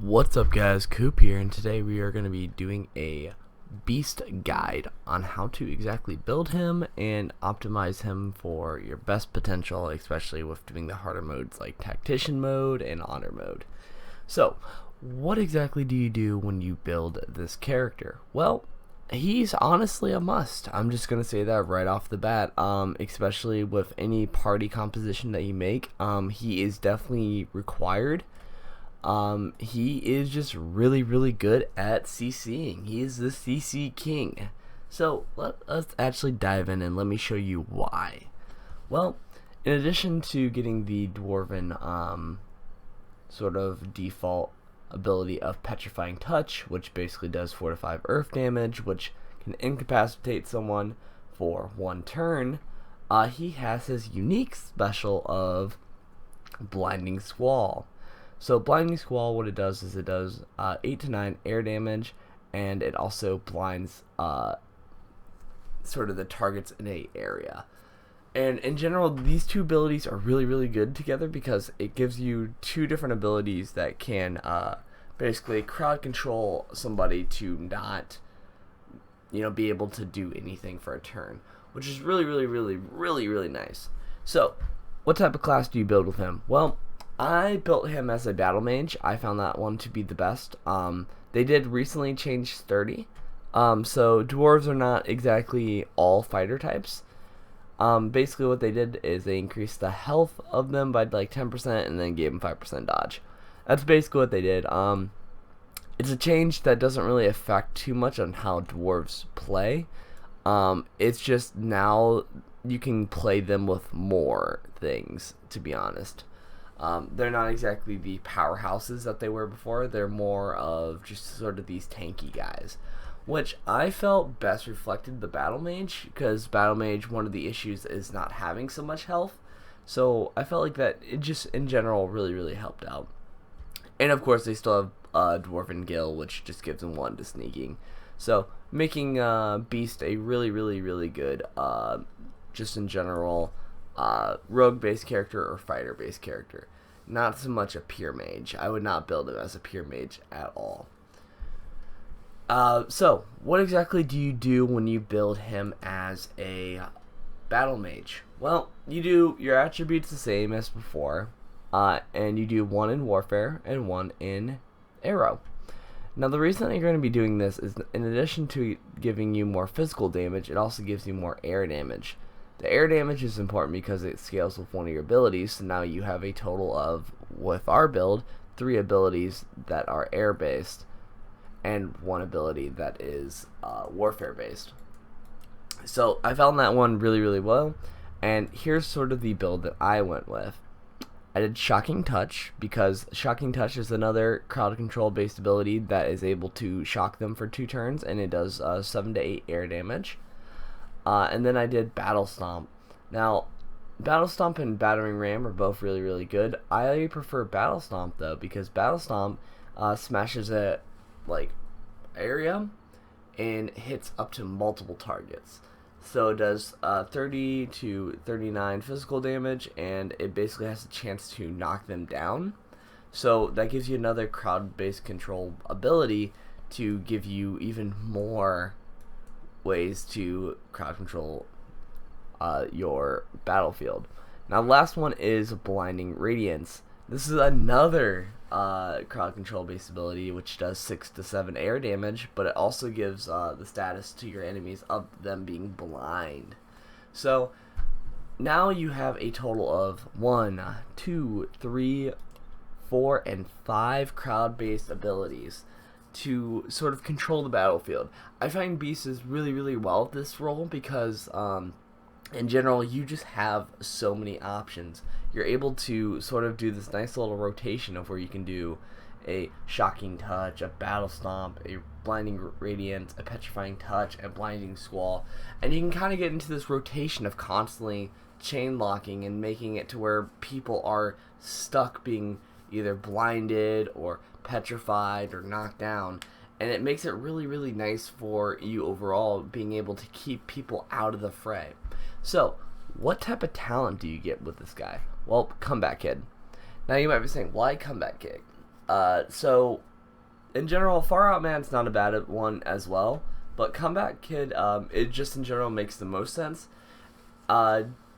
What's up guys, Coop here, and today we are going to be doing a beast guide on how to exactly build him and optimize him for your best potential, especially with doing the harder modes like tactician mode and honor mode. So, what exactly do you do when you build this character? Well, he's honestly a must. I'm just going to say that right off the bat, especially with any party composition that you make. He is definitely required. He is just really good at CCing. He is the CC king. So let's actually dive in and let me show you why. Well, in addition to getting the dwarven sort of default ability of petrifying touch, which basically does 4 to 5 earth damage, which can incapacitate someone for 1 turn, he has his unique special of blinding squall. So Blinding Squall, what it does is it does 8 to 9 air damage, and it also blinds sort of the targets in a area. And in general, these two abilities are really good together because it gives you 2 different abilities that can basically crowd control somebody to not, be able to do anything for a turn, which is really nice. So, what type of class do you build with him? Well, I built him as a battle mage. I found that one to be the best. They did recently change sturdy. So dwarves are not exactly all fighter types. Basically what they did is they increased the health of them by like 10% and then gave them 5% dodge. That's basically what they did. It's a change that doesn't really affect too much on how dwarves play. It's just now you can play them with more things, to be honest. They're not exactly the powerhouses that they were before. They're more of just sort of these tanky guys, which I felt best reflected the battle mage, because battle mage, one of the issues is not having so much health. So I felt like that it just in general really helped out. And of course they still have dwarven gill, which just gives them 1 to sneaking. So making beast a really good just in general rogue-based character or fighter-based character. Not so much a pure mage. I would not build him as a pure mage at all. So, what exactly do you do when you build him as a battle mage? Well, you do your attributes the same as before, and you do 1 in warfare and 1 in arrow. Now, the reason that you're going to be doing this is, in addition to giving you more physical damage, it also gives you more air damage. The air damage is important because it scales with one of your abilities, so now you have a total of, with our build, 3 abilities that are air based and 1 ability that is warfare based. So I found that one really well, and here's sort of the build that I went with. I did Shocking Touch because Shocking Touch is another crowd control based ability that is able to shock them for 2 turns, and it does 7 to 8 air damage. And then I did Battle Stomp. Now, Battle Stomp and Battering Ram are both really good. I prefer Battle Stomp though, because Battle Stomp smashes a area and hits up to multiple targets. So it does 30 to 39 physical damage, and it basically has a chance to knock them down. So that gives you another crowd-based control ability to give you even more ways to crowd control your battlefield. Now the last one is Blinding Radiance. This is another crowd control based ability which does 6 to 7 air damage, but it also gives the status to your enemies of them being blind. So now you have a total of 1, 2, 3, 4, and 5 crowd based abilities to sort of control the battlefield. I find Beast is really well at this role because in general you just have so many options. You're able to sort of do this nice little rotation of where you can do a Shocking Touch, a Battle Stomp, a Blinding Radiance, a Petrifying Touch, a Blinding Squall, and you can kind of get into this rotation of constantly chain locking and making it to where people are stuck being either blinded or petrified or knocked down, and it makes it really nice for you overall, being able to keep people out of the fray. So what type of talent do you get with this guy? Well, Comeback Kid. Now you might be saying, why Comeback Kid? So in general, Far Out Man's not a bad one as well, but Comeback Kid, it just in general makes the most sense,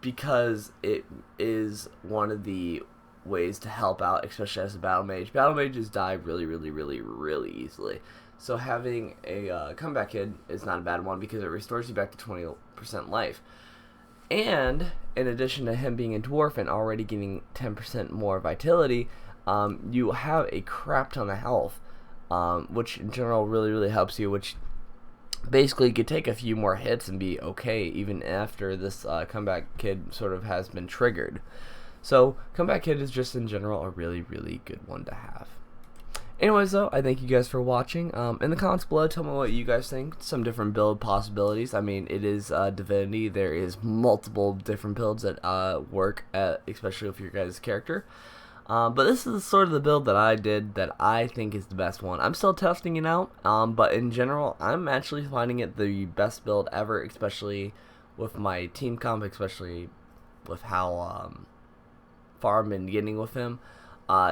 because it is one of the ways to help out, especially as a battle mage. Battle mages die really easily, so having a Comeback Kid is not a bad one because it restores you back to 20% life. And in addition to him being a dwarf and already getting 10% more vitality, you have a crap ton of health, which in general really helps you, which basically could take a few more hits and be okay even after this Comeback Kid sort of has been triggered. So Comeback Kid is just in general a really good one to have. Anyways, though, I thank you guys for watching. In the comments below, tell me what you guys think. Some different build possibilities. I mean, it is Divinity. There is multiple different builds that work, especially with your guys' character. But this is sort of the build that I did that I think is the best one. I'm still testing it out, but in general, I'm actually finding it the best build ever, especially with my team comp, especially with how far I've been getting with him.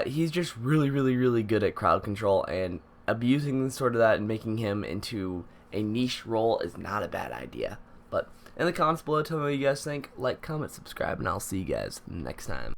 He's just really good at crowd control, and abusing sort of that and making him into a niche role is not a bad idea. But in the comments below, tell me what you guys think. Like, comment, subscribe, and I'll see you guys next time.